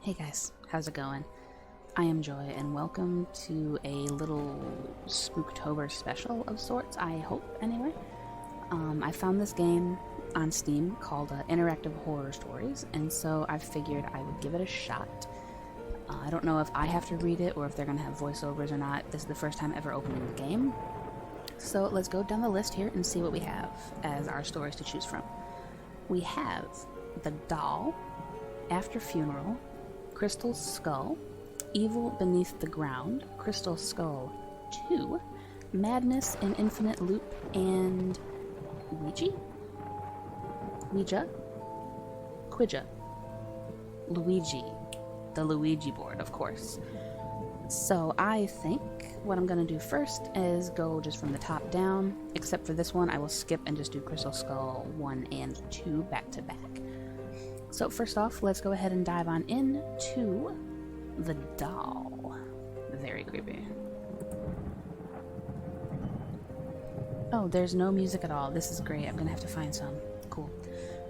Hey guys, how's it going? I am Joy, and welcome to a little Spooktober special of sorts, I hope, anyway. I found this game on Steam called Interactive Horror Stories, and so I figured I would give it a shot. I don't know if I have to read it or if they're going to have voiceovers or not. This is the first time ever opening the game. So let's go down the list here and see what we have as our stories to choose from. We have The Doll, After Funeral, Crystal Skull, Evil Beneath the Ground, Crystal Skull 2, Madness in Infinite Loop, and Ouija? Luigi. The Luigi board, of course. So I think what I'm going to do first is go just from the top down, except for this one I will skip and just do Crystal Skull 1 and 2 back to back. So first off, let's go ahead and dive on into The Doll. Very creepy. Oh, there's no music at all. This is great. I'm gonna have to find some. Cool.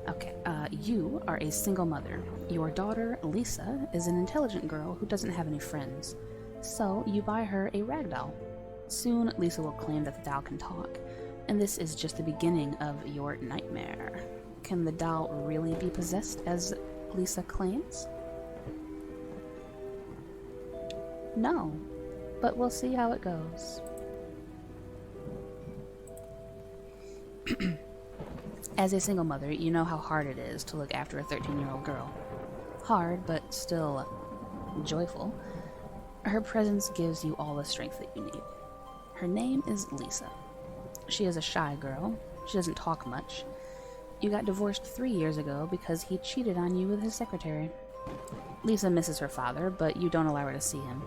Okay, you are a single mother. Your daughter, Lisa, is an intelligent girl who doesn't have any friends. So you buy her a rag doll. Soon, Lisa will claim that the doll can talk, and this is just the beginning of your nightmare. Can the doll really be possessed, as Lisa claims? No, but we'll see how it goes. As a single mother, you know how hard it is to look after a 13-year-old girl. Hard, but still joyful. Her presence gives you all the strength that you need. Her name is Lisa. She is a shy girl. She doesn't talk much. You got divorced 3 years ago because he cheated on you with his secretary. Lisa misses her father, but you don't allow her to see him.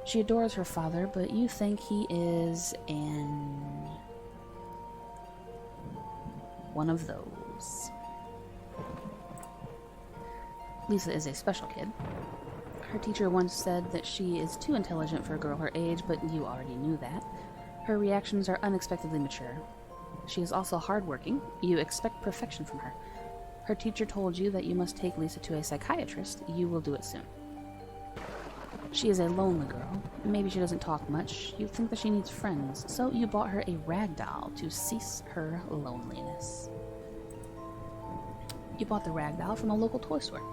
She adores her father, but you think he is one of those. Lisa is a special kid. Her teacher once said that she is too intelligent for a girl her age, but you already knew that. Her reactions are unexpectedly mature. She is also hardworking. You expect perfection from her. Her teacher told you that you must take Lisa to a psychiatrist. You will do it soon. She is a lonely girl. Maybe she doesn't talk much. You think that she needs friends, so you bought her a rag doll to cease her loneliness. You bought the rag doll from a local toy store.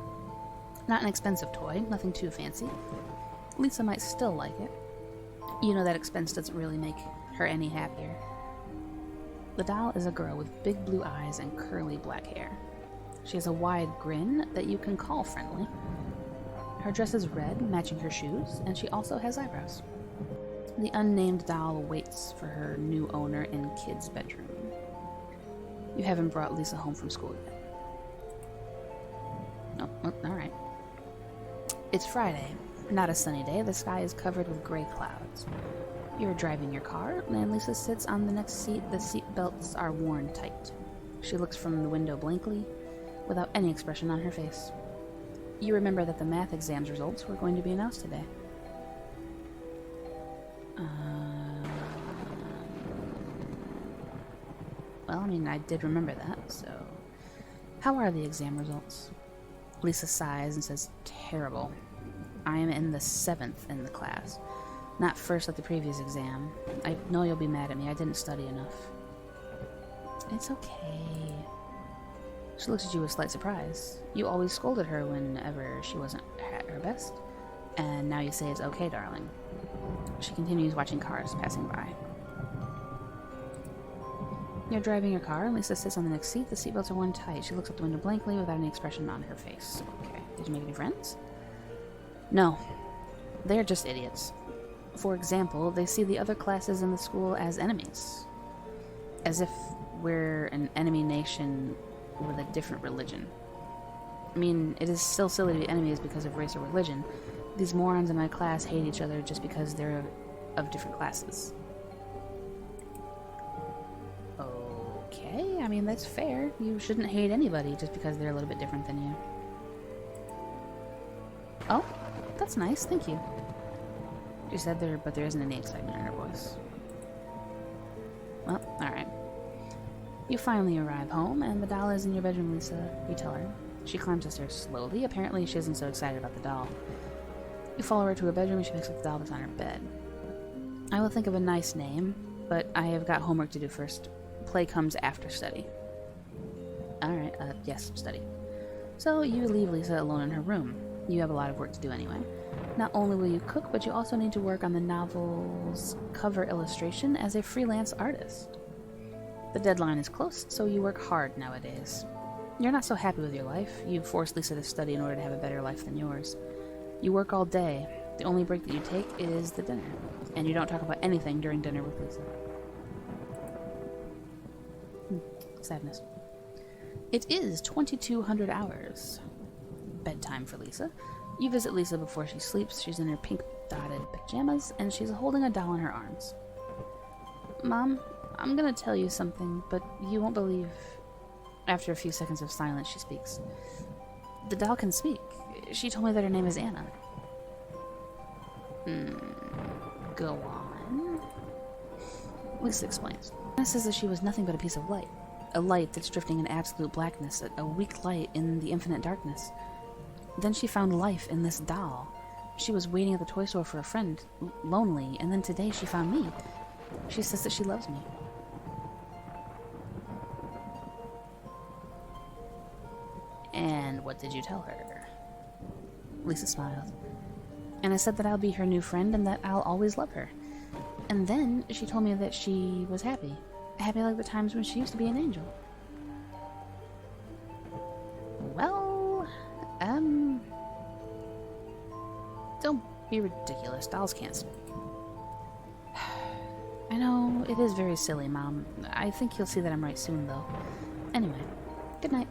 Not an expensive toy, nothing too fancy. Lisa might still like it. You know that expense doesn't really make her any happier. The doll is a girl with big blue eyes and curly black hair. She has a wide grin that you can call friendly. Her dress is red, matching her shoes, and she also has eyebrows. The unnamed doll waits for her new owner in Kid's bedroom. You haven't brought Lisa home from school yet. Oh, alright. It's Friday. Not a sunny day. The sky is covered with gray clouds. You're driving your car, and Lisa sits on the next seat. The seat belts are worn tight. She looks from the window blankly, without any expression on her face. You remember that the math exam's results were going to be announced today. Well, I mean, I did remember that, so... How are the exam results? Lisa sighs and says, terrible. I am in the 7th in the class. Not first like the previous exam. I know you'll be mad at me. I didn't study enough. It's okay. She looks at you with slight surprise. You always scolded her whenever she wasn't at her best. And now you say it's okay, darling. She continues watching cars passing by. You're driving your car, and Lisa sits on the next seat. The seatbelts are worn tight. She looks out the window blankly without any expression on her face. Okay. Did you make any friends? No. They're just idiots. For example, they see the other classes in the school as enemies. As if we're an enemy nation with a different religion. I mean, it is still silly to be enemies because of race or religion. These morons in my class hate each other just because they're of different classes. Okay, I mean, that's fair. You shouldn't hate anybody just because they're a little bit different than you. Oh, that's nice, thank you. She said there, but there isn't any excitement in her voice. Well, alright. You finally arrive home, and the doll is in your bedroom, Lisa. You tell her. She climbs the stairs slowly. Apparently, she isn't so excited about the doll. You follow her to her bedroom and she picks up the doll that's on her bed. I will think of a nice name, but I have got homework to do first. Play comes after study. Alright, yes, study. So you leave Lisa alone in her room. You have a lot of work to do anyway. Not only will you cook, but you also need to work on the novel's cover illustration as a freelance artist. The deadline is close, so you work hard nowadays. You're not so happy with your life. You force Lisa to study in order to have a better life than yours. You work all day. The only break that you take is the dinner. And you don't talk about anything during dinner with Lisa. Sadness. It is 2200 hours. Bedtime for Lisa. You visit Lisa before she sleeps. She's in her pink dotted pajamas, and she's holding a doll in her arms. Mom, I'm gonna tell you something, but you won't believe. After a few seconds of silence, she speaks. The doll can speak. She told me that her name is Anna. Go on. Lisa explains. Anna says that she was nothing but a piece of light. A light that's drifting in absolute blackness, a weak light in the infinite darkness. Then she found life in this doll. She was waiting at the toy store for a friend, lonely, and then today she found me. She says that she loves me. And what did you tell her? Lisa smiled. And I said that I'll be her new friend and that I'll always love her. And then she told me that she was happy. Happy like the times when she used to be an angel. Well, don't be ridiculous. Dolls can't speak. I know, it is very silly, Mom. I think you'll see that I'm right soon, though. Anyway, good night.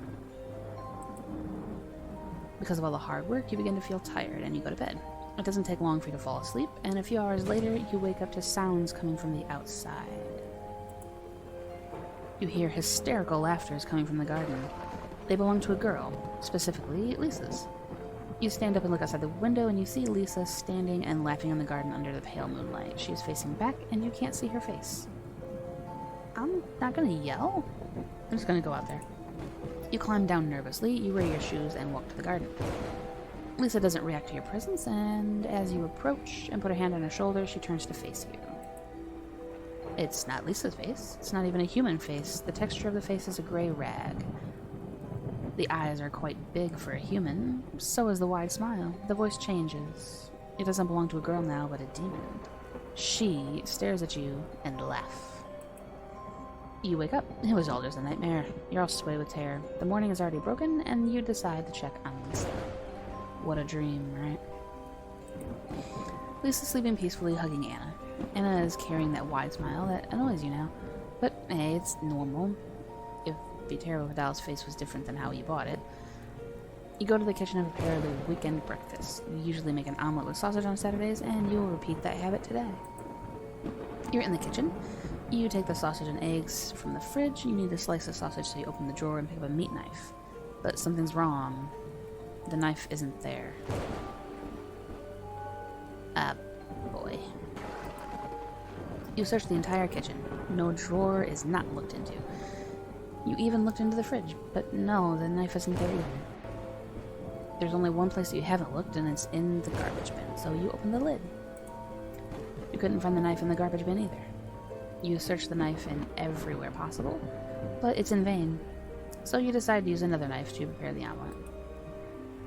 Because of all the hard work, you begin to feel tired and you go to bed. It doesn't take long for you to fall asleep, and a few hours later, you wake up to sounds coming from the outside. You hear hysterical laughter coming from the garden. They belong to a girl, specifically Lisa's. You stand up and look outside the window, and you see Lisa standing and laughing in the garden under the pale moonlight. She is facing back, and you can't see her face. I'm not gonna yell. I'm just gonna go out there. You climb down nervously, you wear your shoes, and walk to the garden. Lisa doesn't react to your presence, and as you approach and put a hand on her shoulder, she turns to face you. It's not Lisa's face. It's not even a human face. The texture of the face is a gray rag. The eyes are quite big for a human. So is the wide smile. The voice changes. It doesn't belong to a girl now, but a demon. She stares at you and laughs. You wake up. It was all just a nightmare. You're all sweaty with terror. The morning is already broken, and you decide to check on Lisa. What a dream, right? Lisa's sleeping peacefully, hugging Anna. Anna is carrying that wide smile that annoys you now. But, hey, it's normal. It'd be terrible if Adele's face was different than how you bought it. You go to the kitchen and prepare the weekend breakfast. You usually make an omelet with sausage on Saturdays, and you'll repeat that habit today. You're in the kitchen. You take the sausage and eggs from the fridge. You need to slice the sausage, so you open the drawer and pick up a meat knife. But something's wrong. The knife isn't there. Boy. You search the entire kitchen. No drawer is not looked into. You even looked into the fridge, but no, the knife isn't there either. There's only one place that you haven't looked, and it's in the garbage bin, so you open the lid. You couldn't find the knife in the garbage bin either. You search the knife in everywhere possible, but it's in vain. So you decide to use another knife to prepare the omelet.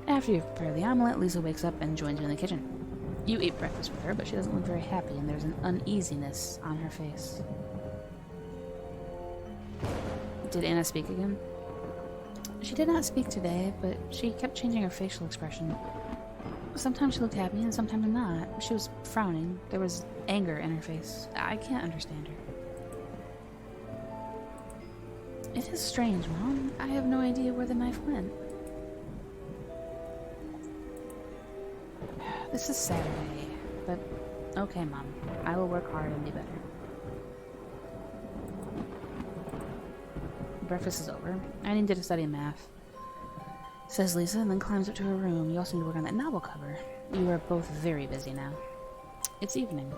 After you've prepared the omelet, Lisa wakes up and joins you in the kitchen. You eat breakfast with her, but she doesn't look very happy, and there's an uneasiness on her face. Did Anna speak again? She did not speak today, but she kept changing her facial expression. Sometimes she looked happy, and sometimes not. She was frowning. There was anger in her face. I can't understand her. It is strange, Mom. I have no idea where the knife went. This is Saturday, but okay, Mom. I will work hard and be better. Breakfast is over. I needed to study math, says Lisa, and then climbs up to her room. You also need to work on that novel cover. You are both very busy now. It's evening.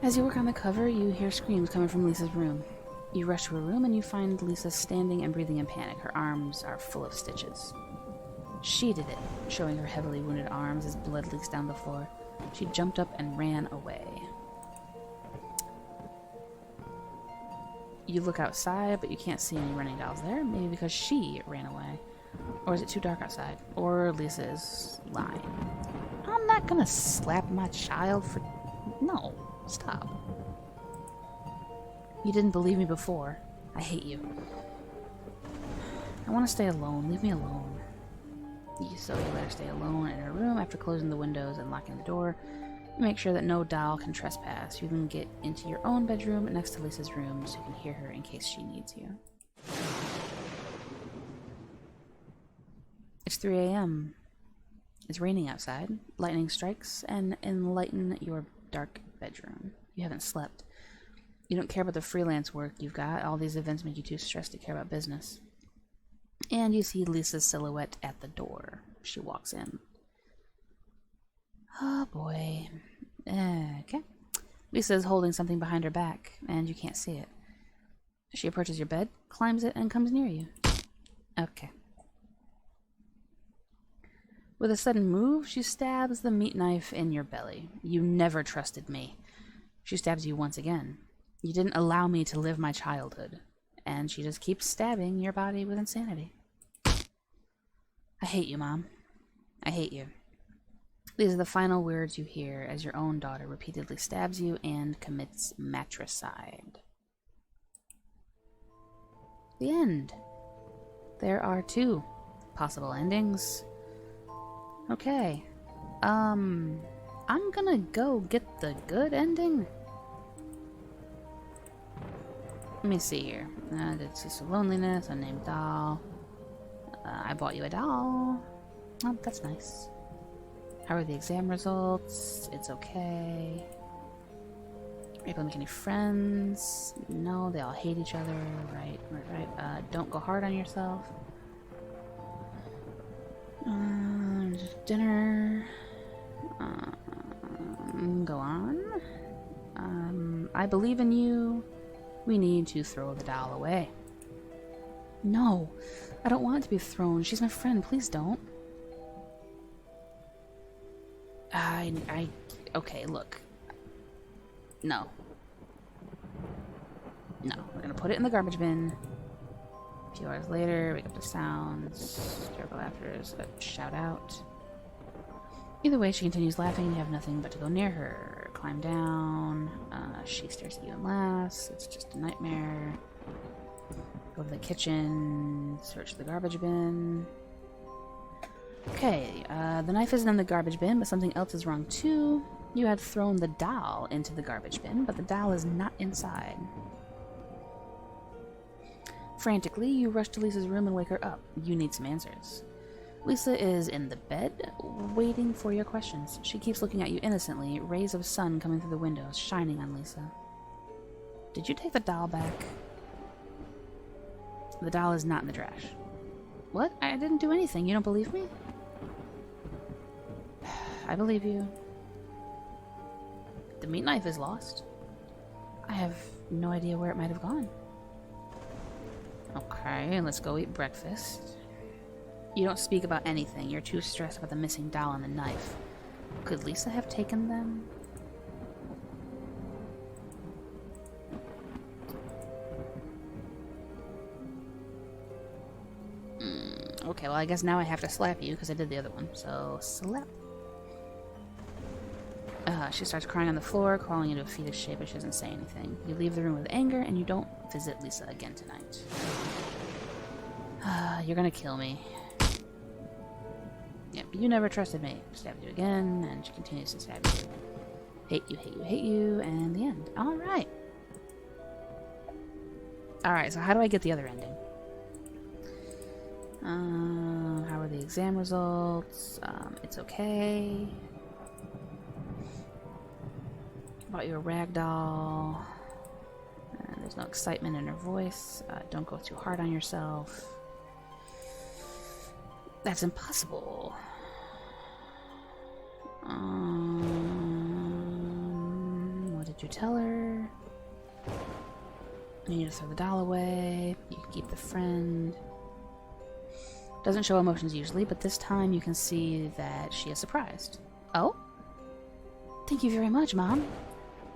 As you work on the cover, you hear screams coming from Lisa's room. You rush to her room and you find Lisa standing and breathing in panic. Her arms are full of stitches. She did it, showing her heavily wounded arms as blood leaks down the floor. She jumped up and ran away. You look outside, but you can't see any running dolls there. Maybe because she ran away. Or is it too dark outside? Or Lisa is lying. I'm not gonna slap my child for... No, stop. You didn't believe me before. I hate you. I want to stay alone. Leave me alone. So you let her stay alone in her room after closing the windows and locking the door. You make sure that no doll can trespass. You then get into your own bedroom next to Lisa's room so you can hear her in case she needs you. It's 3 a.m. It's raining outside. Lightning strikes and enlighten your dark bedroom. You haven't slept. You don't care about the freelance work you've got. All these events make you too stressed to care about business. And you see Lisa's silhouette at the door. She walks in. Oh boy. Okay. Lisa is holding something behind her back, and you can't see it. She approaches your bed, climbs it, and comes near you. Okay. With a sudden move, she stabs the meat knife in your belly. You never trusted me. She stabs you once again. You didn't allow me to live my childhood. And she just keeps stabbing your body with insanity. I hate you, Mom. I hate you. These are the final words you hear as your own daughter repeatedly stabs you and commits matricide. The end. There are 2 possible endings. Okay. I'm gonna go get the good ending. Let me see here. It's just loneliness, unnamed doll. I bought you a doll. Oh, that's nice. How are the exam results? It's okay. Are you able to make any friends? No, they all hate each other. Right. Don't go hard on yourself. Dinner. Go on. I believe in you. We need to throw the doll away. No, I don't want it to be thrown. She's my friend. Please don't. Okay, look. No. No, we're gonna put it in the garbage bin. A few hours later, wake up to sounds, terrible laughter, shout out. Either way, she continues laughing. You have nothing but to go near her. Climb down. She stares at you and laughs. It's just a nightmare. Go to the kitchen. Search the garbage bin. Okay, the knife isn't in the garbage bin, but something else is wrong too. You had thrown the doll into the garbage bin, but the doll is not inside. Frantically, you rush to Lisa's room and wake her up. You need some answers. Lisa is in the bed, waiting for your questions. She keeps looking at you innocently, rays of sun coming through the windows, shining on Lisa. Did you take the doll back? The doll is not in the trash. What? I didn't do anything. You don't believe me? I believe you. The meat knife is lost. I have no idea where it might have gone. Okay, let's go eat breakfast. You don't speak about anything. You're too stressed about the missing doll and the knife. Could Lisa have taken them? Okay, well I guess now I have to slap you because I did the other one. So, slap. She starts crying on the floor, crawling into a fetus shape, but she doesn't say anything. You leave the room with anger, and you don't visit Lisa again tonight. You're gonna kill me. Yep, you never trusted me. Stabbed you again, and she continues to stab you. Hate you, hate you, hate you, and the end. Alright. Alright, so how do I get the other ending? How are the exam results? It's okay. Bought you a rag doll. There's no excitement in her voice. Don't go too hard on yourself. That's impossible. What did you tell her? You need to throw the doll away. You can keep the friend. Doesn't show emotions usually, but this time you can see that she is surprised. Oh? Thank you very much, Mom.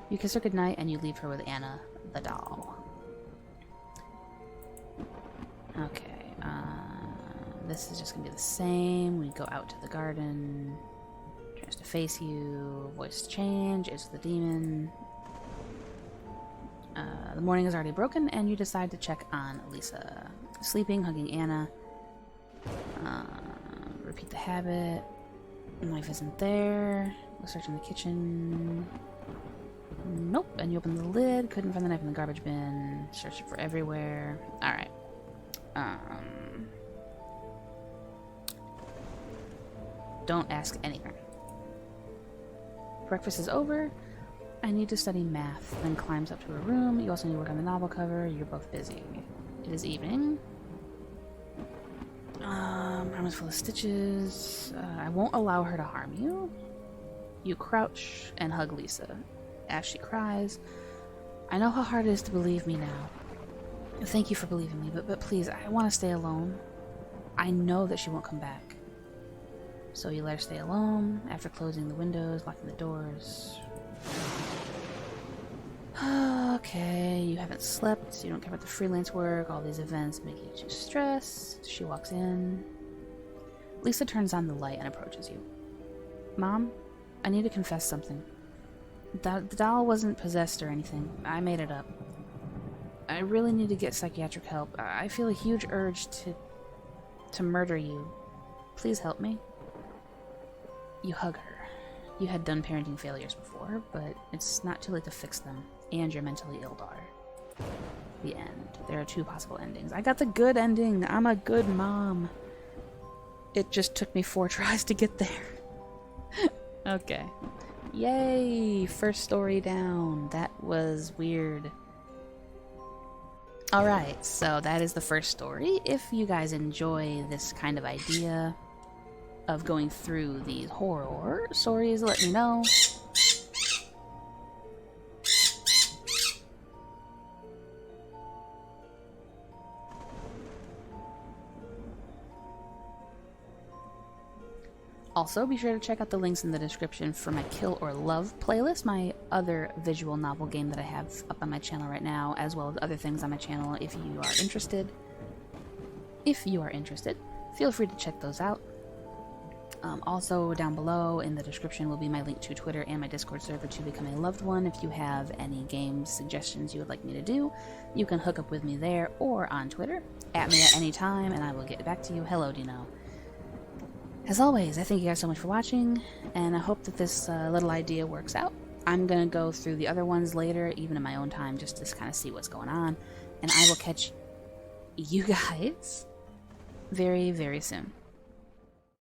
You kiss her goodnight and you leave her with Anna, the doll. Okay, this is just gonna be the same. We go out to the garden. Turns to face you. Voice change. It's the demon. The morning is already broken, and you decide to check on Lisa. Sleeping, hugging Anna. Repeat the habit. Knife isn't there. Go search in the kitchen. Nope. And you open the lid. Couldn't find the knife in the garbage bin. Search it for everywhere. Alright. Don't ask anything. Breakfast is over. I need to study math. Then climbs up to her room. You also need to work on the novel cover. You're both busy. It is evening. Room is full of stitches. I won't allow her to harm you. You crouch and hug Lisa. As she cries, I know how hard it is to believe me now. Thank you for believing me, but please, I want to stay alone. I know that she won't come back. So you let her stay alone, after closing the windows, locking the doors. Okay, you haven't slept, you don't care about the freelance work, all these events make you too stressed. She walks in. Lisa turns on the light and approaches you. Mom, I need to confess something. The doll wasn't possessed or anything. I made it up. I really need to get psychiatric help. I feel a huge urge to murder you. Please help me. You hug her. You had done parenting failures before, but it's not too late to fix them. And your mentally ill daughter. The end. There are two possible endings. I got the good ending. I'm a good mom. It just took me 4 tries to get there. Okay. Yay! First story down. That was weird. Alright, so that is the first story. If you guys enjoy this kind of idea of going through these horror stories, let me know. Also, be sure to check out the links in the description for my Kill or Love playlist, my other visual novel game that I have up on my channel right now, as well as other things on my channel if you are interested. If you are interested, feel free to check those out. Also, down below in the description will be my link to Twitter and my Discord server to become a loved one. If you have any game suggestions you would like me to do, you can hook up with me there or on Twitter. At me at any time, and I will get back to you. Hello, Dino. As always, I thank you guys so much for watching, and I hope that this little idea works out. I'm going to go through the other ones later, even in my own time, just to kind of see what's going on, and I will catch you guys very, very soon.